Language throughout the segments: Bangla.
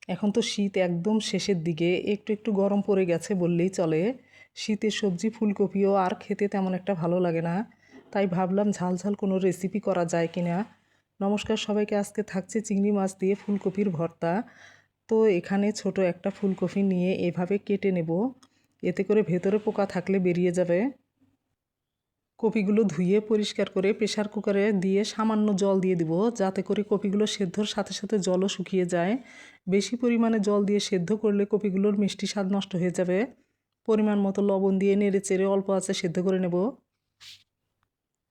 এখন তো শীত একদম শেষের দিকে, একটু একটু গরম পড়ে গেছে বললেই চলে। শীতের সবজি ফুলকপিও আর খেতে তেমন একটা ভালো লাগে না, তাই ভাবলাম ঝাল ঝাল কোনো রেসিপি করা যায় কি না। নমস্কার সবাইকে, আজকে থাকছে চিংড়ি মাছ দিয়ে ফুলকপির ভর্তা। তো এখানে ছোট একটা ফুলকপি নিয়ে এভাবে কেটে নেব, এতে করে ভেতরে পোকা থাকলে বেরিয়ে যাবে। কপিগুলো ধুয়ে পরিষ্কার করে প্রেসার কুকারে দিয়ে সামান্য জল দিয়ে দিব, যাতে করে কপিগুলো সেদ্ধর সাথে সাথে জলও শুকিয়ে যায়। বেশি পরিমাণে জল দিয়ে সেদ্ধ করলে কপিগুলোর মিষ্টি স্বাদ নষ্ট হয়ে যাবে। পরিমাণ মতো লবণ দিয়ে নেড়ে চেড়ে অল্প আঁচে সেদ্ধ করে নেব।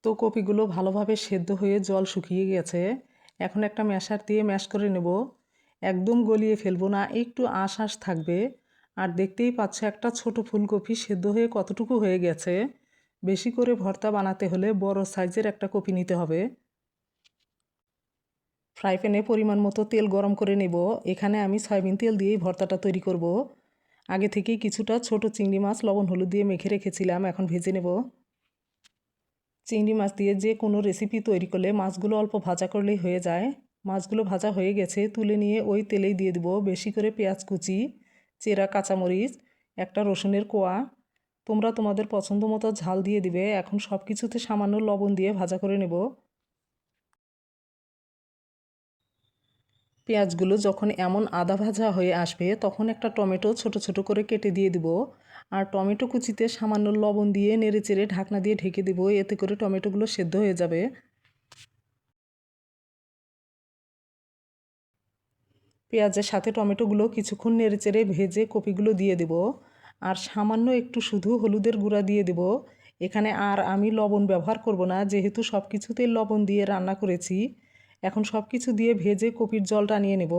তো কপিগুলো ভালোভাবে সেদ্ধ হয়ে জল শুকিয়ে গেছে। এখন একটা ম্যাশার দিয়ে ম্যাশ করে নেব। একদম গলিয়ে ফেলবো না, একটু আঁশ থাকবে। আর দেখতেই পাচ্ছ একটা ছোট ফুলকপি সেদ্ধ হয়ে কতটুকু হয়ে গেছে। বেশি করে ভর্তা বানাতে হলে বড় সাইজের একটা কপি নিতে হবে। ফ্রাই প্যানে পরিমাণ মতো তেল গরম করে নেব। এখানে আমি সয়াবিন তেল দিয়েই ভর্তাটা তৈরি করব। আগে থেকেই কিছুটা ছোট চিংড়ি মাছ লবণ হলুদ দিয়ে মেখে রেখেছিলাম, এখন ভেজে নেব। চিংড়ি মাছ দিয়ে যে কোনো রেসিপি তৈরি করলে মাছগুলো অল্প ভাজা করলেই হয়ে যায়। মাছগুলো ভাজা হয়ে গেছে, তুলে নিয়ে ওই তেলেই দিয়ে দেবো বেশি করে পেঁয়াজ কুচি, চেরা কাঁচামরিচ, একটা রসুনের কোয়া। তোমরা তোমাদের পছন্দ মতো ঝাল দিয়ে দিবে। এখন সব কিছুতে সামান্য লবণ দিয়ে ভাজা করে নেব। পেঁয়াজগুলো যখন এমন আধা ভাজা হয়ে আসবে, তখন একটা টমেটো ছোট ছোট করে কেটে দিয়ে দিব। আর টমেটো কুচিতে সামান্য লবণ দিয়ে নেড়ে চেড়ে ঢাকনা দিয়ে ঢেকে দেবো, এতে করে টমেটোগুলো সেদ্ধ হয়ে যাবে। পেঁয়াজের সাথে টমেটোগুলো কিছুক্ষণ নেড়ে চেড়ে ভেজে কপিগুলো দিয়ে দেব। আর সামান্য একটু শুধু হলুদের গুঁড়া দিয়ে দেব। এখানে আর আমি লবণ ব্যবহার করব না, যেহেতু সব কিছুতেই লবণ দিয়ে রান্না করেছি। এখন সব কিছু দিয়ে ভেজে কপির জলটা নিয়ে নেব।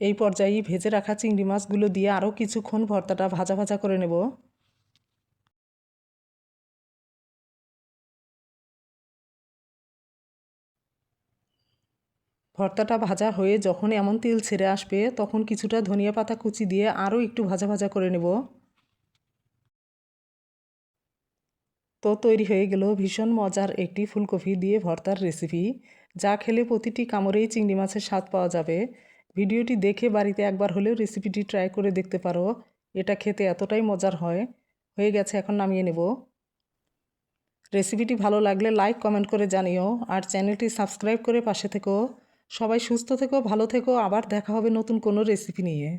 এই পর্যায়ে ভেজে রাখা চিংড়ি মাছগুলো দিয়ে আরও কিছুক্ষণ ভর্তাটা ভাজা ভাজা করে নেব। ভর্তাটা ভাজা হয়ে যখন এমন তেল ছেড়ে আসবে, তখন কিছুটা ধনিয়া পাতা কুচি দিয়ে আরও একটু ভাজা ভাজা করে নেব। তো তৈরি হয়ে গেল ভীষণ মজার একটি ফুলকপি দিয়ে ভর্তার রেসিপি, যা খেলে প্রতিটি কামড়েই চিংড়ি মাছের স্বাদ পাওয়া যাবে। ভিডিওটি দেখে বাড়িতে একবার হলেও রেসিপিটি ট্রাই করে দেখতে পারো। এটা খেতে এতটাই মজার হয়। হয়ে গেছে, এখন নামিয়ে নেব। রেসিপিটি ভালো লাগলে লাইক কমেন্ট করে জানিও, আর চ্যানেলটি সাবস্ক্রাইব করে পাশে থেকো। সবাই সুস্থ থেকো, ভালো থেকো, আবার দেখা হবে নতুন কোনো রেসিপি নিয়ে।